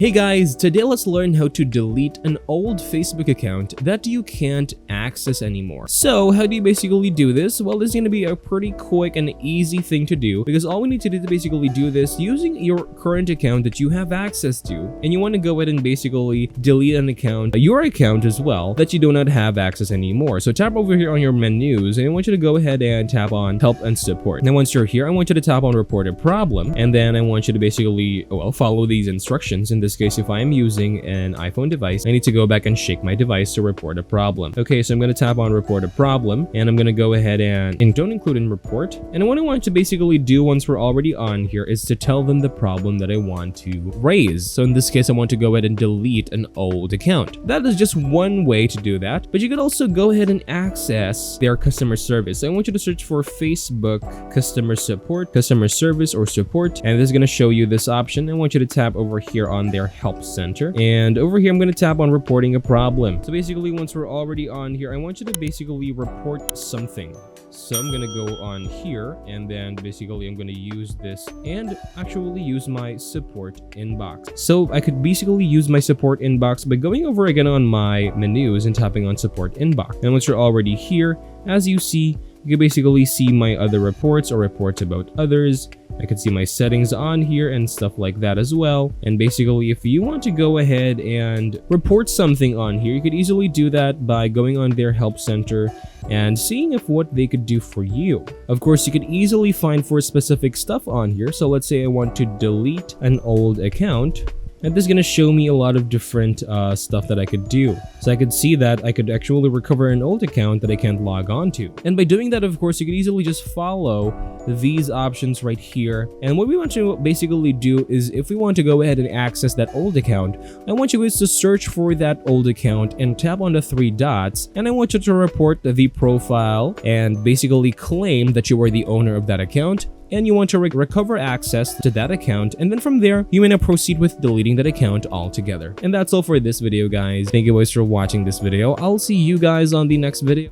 Hey guys, today let's learn how to delete an old Facebook account that you can't access anymore. So how do you basically do this? Well, this is going to be a pretty quick and easy thing to do because all we need to do to basically do this using your current account that you have access to, and you want to go ahead and basically delete an account, your account as well, that you do not have access anymore. So tap over here on your menus and I want you to go ahead and tap on help and support. Now once you're here, I want you to tap on report a problem, and then I want you to basically, follow these instructions. In this case, if I am using an iPhone device, I need to go back and shake my device to report a problem. Okay, so I'm going to tap on report a problem, and I'm going to go ahead and don't include in report. And what I want to basically do once we're already on here is to tell them the problem that I want to raise. So in this case, I want to go ahead and delete an old account. That is just one way to do that, but you could also go ahead and access their customer service. So I want you to search for Facebook customer support, customer service, or support, and this is going to show you this option. I want you to tap over here on their help center, and over here I'm going to tap on reporting a problem. So basically once we're already on here, I want you to basically report something. So I'm going to go on here, and then basically I'm going to use this and actually use my support inbox. So I could basically use my support inbox by going over again on my menus and tapping on support inbox. And once you're already here, as you see, you can basically see my other reports or reports about others. I could see my settings on here and stuff like that as well. And basically, if you want to go ahead and report something on here, you could easily do that by going on their help center and seeing if what they could do for you. Of course, you could easily find for specific stuff on here. So let's say I want to delete an old account, and this is going to show me a lot of different stuff that I could do. So I could see that I could actually recover an old account that I can't log on to. And by doing that, of course, you could easily just follow these options right here. And what we want to basically do is, if we want to go ahead and access that old account, I want you to search for that old account and tap on the three dots. And I want you to report the profile and basically claim that you are the owner of that account, and you want to recover access to that account, and then from there you may now proceed with deleting that account altogether. And that's all for this video, guys. Thank you guys for watching this video. I'll see you guys on the next video.